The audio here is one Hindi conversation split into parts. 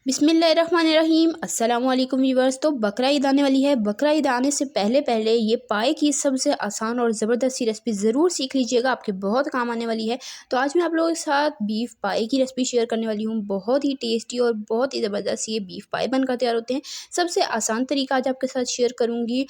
बिस्मिल्लाहिर्रहमानिर्रहीम अस्सलाम वालेकुम व्यूअर्स। तो बकरा ईद आने वाली है। बकरा ईद आने से पहले पहले ये पाए की सबसे आसान और ज़बरदस्त सी रेसिपी ज़रूर सीख लीजिएगा, आपके बहुत काम आने वाली है। तो आज मैं आप लोगों के साथ बीफ पाए की रेसिपी शेयर करने वाली हूँ। बहुत ही टेस्टी और बहुत ही ज़बरदस्त ये बीफ पाए बनकर तैयार होते हैं। सबसे आसान तरीका आज आपके साथ शेयर करूँगी।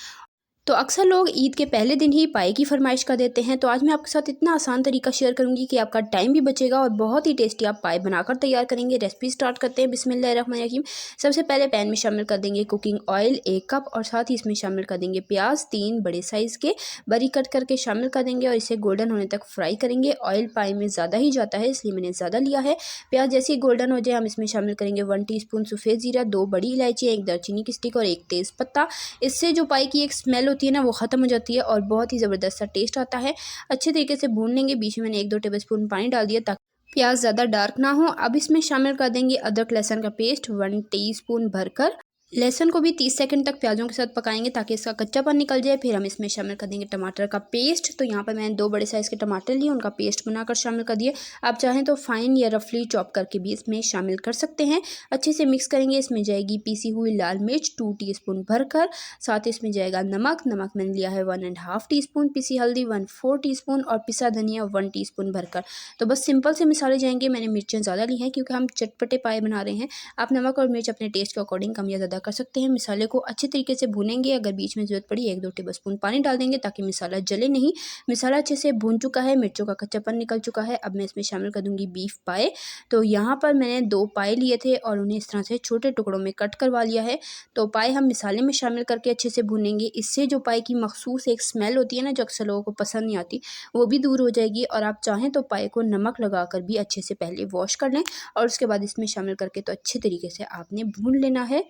तो अक्सर लोग ईद के पहले दिन ही पाए की फरमाइश कर देते हैं, तो आज मैं आपके साथ इतना आसान तरीका शेयर करूंगी कि आपका टाइम भी बचेगा और बहुत ही टेस्टी आप पाए बनाकर तैयार करेंगे। रेसिपी स्टार्ट करते हैं। बिस्मिल्लाहिर्रहमानिर्रहीम। सबसे पहले पैन में शामिल कर देंगे कुकिंग ऑयल 1 कप और साथ ही इसमें शामिल कर देंगे प्याज 3 बड़े साइज़ के बारीक कट करके शामिल कर देंगे और इसे गोल्डन होने तक फ्राई करेंगे। ऑयल पाए में ज़्यादा ही जाता है इसलिए मैंने ज़्यादा लिया है। प्याज जैसे ही गोल्डन हो जाए हम इसमें शामिल करेंगे 1 टीस्पून सफ़ेद ज़ीरा, 2 बड़ी इलायची, 1 दालचीनी की स्टिक और 1 तेज़पत्ता। इससे जो पाए की एक स्मेल होती है ना वो ख़त्म हो जाती है और बहुत ही ज़बरदस्त सा टेस्ट आता है। अच्छे तरीके से भून लेंगे। बीच में मैंने 1-2 टेबलस्पून पानी डाल दिया ताकि प्याज ज़्यादा डार्क ना हो। अब इसमें शामिल कर देंगे अदरक लहसुन का पेस्ट 1 टीस्पून भरकर। लहसुन को भी 30 सेकंड तक प्याज़ों के साथ पकाएंगे ताकि इसका कच्चापन निकल जाए। फिर हम इसमें शामिल कर देंगे टमाटर का पेस्ट। तो यहाँ पर मैंने 2 बड़े साइज़ के टमाटर लिए, उनका पेस्ट बनाकर शामिल कर दिए। आप चाहें तो फाइन या रफली चॉप करके भी इसमें शामिल कर सकते हैं। अच्छे से मिक्स करेंगे। इसमें जाएगी पीसी हुई लाल मिर्च 2 टीस्पून भरकर। साथ इसमें जाएगा नमक मैंने लिया है 1.5 टीस्पून, पिसी हल्दी 1/4 टीस्पून और पिसा धनिया 1 टीस्पून भरकर। तो बस सिंपल से मसाले जाएंगे। मैंने मिर्चें ज़्यादा ली हैं क्योंकि हम चटपटे पाए बना रहे हैं। आप नमक और मिर्च अपने टेस्ट के अकॉर्डिंग कम या ज़्यादा कर सकते हैं। मसाले को अच्छे तरीके से भूनेंगे। अगर बीच में ज़रूरत पड़ी 1-2 टेबलस्पून पानी डाल देंगे ताकि मसाला जले नहीं। मसाला अच्छे से भून चुका है, मिर्चों का कच्चापन निकल चुका है। अब मैं इसमें शामिल कर दूंगी बीफ पाए। तो यहाँ पर मैंने 2 पाए लिए थे और उन्हें इस तरह से छोटे टुकड़ों में कट करवा लिया है। तो पाए हम मसाले में शामिल करके अच्छे से भूनेंगे। इससे जो पाए की मखसूस एक स्मेल होती है ना जो अक्सर लोगों को पसंद नहीं आती, वो भी दूर हो जाएगी। और आप चाहें तो पाए को नमक लगाकर भी अच्छे से पहले वॉश कर लें और उसके बाद इसमें शामिल करके तो अच्छे तरीके से आपने भून लेना है।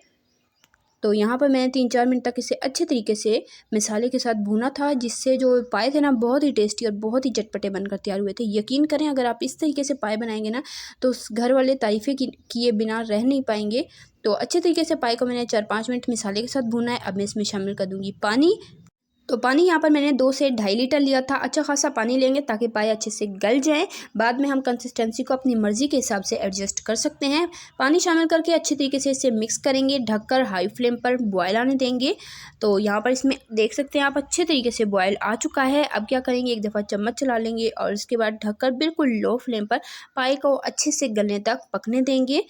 तो यहाँ पर मैंने 3-4 मिनट तक इसे अच्छे तरीके से मसाले के साथ भूना था, जिससे जो पाए थे ना बहुत ही टेस्टी और बहुत ही चटपटे बनकर तैयार हुए थे। यकीन करें अगर आप इस तरीके से पाए बनाएंगे ना तो घर वाले तारीफ़ें किए बिना रह नहीं पाएंगे। तो अच्छे तरीके से पाए को मैंने 4-5 मिनट मसाले के साथ भूना है। अब मैं इसमें शामिल कर दूँगी पानी। तो पानी यहाँ पर मैंने 2 से 2.5 लीटर लिया था। अच्छा खासा पानी लेंगे ताकि पाए अच्छे से गल जाएँ। बाद में हम कंसिस्टेंसी को अपनी मर्ज़ी के हिसाब से एडजस्ट कर सकते हैं। पानी शामिल करके अच्छे तरीके से इसे मिक्स करेंगे। ढककर हाई फ्लेम पर बॉयल आने देंगे। तो यहाँ पर इसमें देख सकते हैं आप अच्छे तरीके से बॉयल आ चुका है। अब क्या करेंगे, एक दफ़ा चम्मच चला लेंगे और उसके बाद ढककर बिल्कुल लो फ्लेम पर पाए को अच्छे से गलने तक पकने देंगे।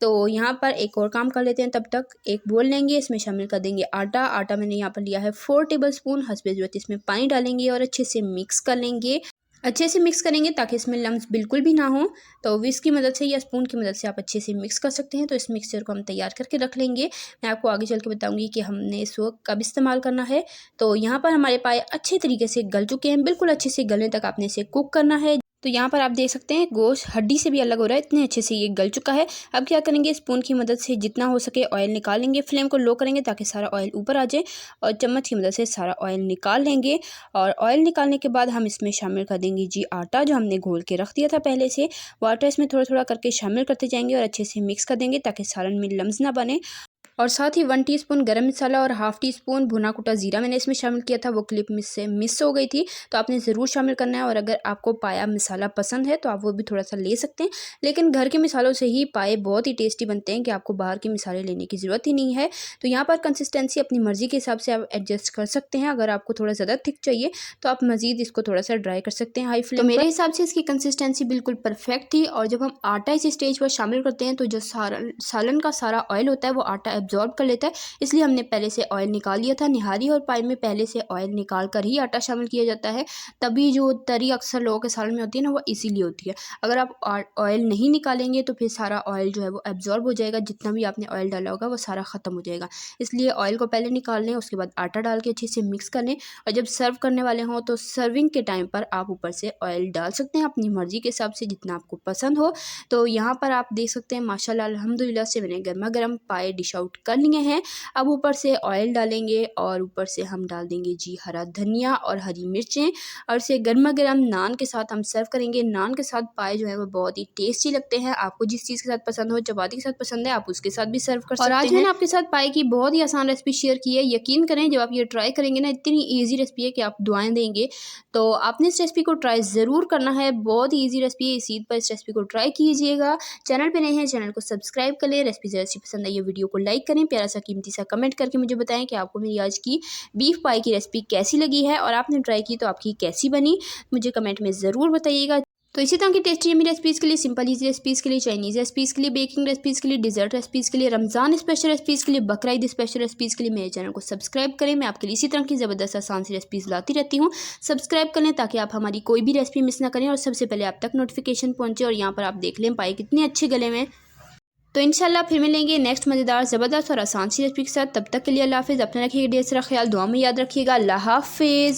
तो यहाँ पर एक और काम कर लेते हैं। तब तक एक बोल लेंगे, इसमें शामिल कर देंगे आटा मैंने यहाँ पर लिया है 4 टेबलस्पून। हस्बे ज़रूरत इसमें पानी डालेंगे और अच्छे से मिक्स कर लेंगे। अच्छे से मिक्स करेंगे ताकि इसमें लम्स बिल्कुल भी ना हो। तो विस्क की मदद से या स्पून की मदद से आप अच्छे से मिक्स कर सकते हैं। तो इस मिक्सचर को हम तैयार करके रख लेंगे। मैं आपको आगे चल के बताऊंगी कि हमने इसको कब इस्तेमाल करना है। तो यहाँ पर हमारे पाए अच्छे तरीके से गल चुके हैं। बिल्कुल अच्छे से गलने तक आपने इसे कुक करना है। तो यहाँ पर आप देख सकते हैं गोश्त हड्डी से भी अलग हो रहा है, इतने अच्छे से ये गल चुका है। अब क्या करेंगे, स्पून की मदद से जितना हो सके ऑयल निकाल लेंगे। फ्लेम को लो करेंगे ताकि सारा ऑयल ऊपर आ जाए और चम्मच की मदद से सारा ऑयल निकाल लेंगे। और ऑयल निकालने के बाद हम इसमें शामिल कर देंगे जी आटा जो हमने घोल के रख दिया था पहले से। वो आटा इसमें थोड़ा थोड़ा करके शामिल करते जाएंगे और अच्छे से मिक्स कर देंगे ताकि सालन में लम्स ना बने। और साथ ही 1 टीस्पून गरम मसाला और हाफ़ टी स्पून भुना कुटा ज़ीरा मैंने इसमें शामिल किया था। वो क्लिप से मिस हो गई थी, तो आपने ज़रूर शामिल करना है। और अगर आपको पाया मसाला पसंद है तो आप वो भी थोड़ा सा ले सकते हैं, लेकिन घर के मसालों से ही पाए बहुत ही टेस्टी बनते हैं कि आपको बाहर के मसाले लेने की ज़रूरत ही नहीं है। तो यहाँ पर कंसिस्टेंसी अपनी मर्ज़ी के हिसाब से आप एडजस्ट कर सकते हैं। अगर आपको थोड़ा ज़्यादा थिक चाहिए तो आप मज़ीद इसको थोड़ा सा ड्राई कर सकते हैं हाई फ्लेम। तो मेरे हिसाब से इसकी कंसिस्टेंसी बिल्कुल परफेक्ट थी। और जब हम आटा इस स्टेज पर शामिल करते हैं तो जो सालन का सारा ऑयल होता है वो आटा एब्जॉर्ब कर लेता है, इसलिए हमने पहले से ऑयल निकाल लिया था। निहारी और पाए में पहले से ऑयल निकाल कर ही आटा शामिल किया जाता है, तभी जो तरी अक्सर लोगों के सालन में होती है ना वो इसीलिए होती है। अगर आप ऑयल नहीं निकालेंगे तो फिर सारा ऑयल जो है वो एब्जॉर्ब हो जाएगा, जितना भी आपने ऑयल डाला होगा वो सारा ख़त्म हो जाएगा। इसलिए ऑयल को पहले निकाल लें, उसके बाद आटा डाल के अच्छे से मिक्स कर लें। और जब सर्व करने वाले हों तो सर्विंग के टाइम पर आप ऊपर से ऑयल डाल सकते हैं अपनी मर्ज़ी के हिसाब से जितना आपको पसंद हो। तो यहाँ पर आप देख सकते हैं माशाल्लाह अल्हम्दुलिल्लाह से मैंने गर्मा गर्म पाए डिश आउट कर लिए हैं। अब ऊपर से ऑयल डालेंगे और ऊपर से हम डाल देंगे जी हरा धनिया और हरी मिर्चें, और इसे गर्मा गर्म नान के साथ हम सर्व करेंगे। नान के साथ पाए जो है वो बहुत ही टेस्टी लगते हैं। आपको जिस चीज़ के साथ पसंद हो, चपाती के साथ पसंद है आप उसके साथ भी सर्व कर सकते हैं। और आज मैंने आपके साथ पाए की बहुत ही आसान रेसिपी शेयर की है। यकीन करें जब आप ये ट्राई करेंगे ना, इतनी ईजी रेसिपी है कि आप दुआएं देंगे। तो आपने इस रेसिपी को ट्राई ज़रूर करना है, बहुत ही ईजी रेसिपी है। इस ईद पर इस रेसिपी को ट्राई कीजिएगा। चैनल पे नए हैं चैनल को सब्सक्राइब कर लें। रेसिपी जैसी पसंद आई ये वीडियो को लाइक करें, प्यारा सा कीमती सा कमेंट करके मुझे बताएं कि आपको मेरी आज की बीफ पाई की रेसिपी कैसी लगी है और आपने ट्राई की तो आपकी कैसी बनी, मुझे कमेंट में ज़रूर बताइएगा। तो इसी तरह की टेस्टी यम्मी रेसिपीज़ के लिए, सिंपल ईजी रेसिपीज़ के लिए, चाइनीज़ रेसिपीज़ के लिए, बेकिंग रेसिपीज़ के लिए, डिजर्ट रेसिपीज़ के लिए, रमज़ान स्पेशल रेसिपीज़ के लिए, बकरा ईद स्पेशल रेसिपीज़ के लिए मेरे चैनल को सब्सक्राइब करें। मैं आपके लिए इसी तरह की ज़बरदस्त आसान सी रेसिपीज़ लाती रहती हूँ। सब्सक्राइब कर लें ताकि आप हमारी कोई भी रेसिपी मिस ना करें और सबसे पहले आप तक नोटिफिकेशन पहुँचे। और यहाँ पर आप देख लें पाए कितने अच्छे गले में। तो इंशाल्लाह फिर मिलेंगे नेक्स्ट मज़ेदार ज़बरदस्त और आसान सी रेसिपी के साथ। तब तक के लिए अल्लाह हाफ़िज़। अपना रखिएगा ढेर सारा ख्याल, दुआ में याद रखिएगा। अल्लाह हाफ़िज़।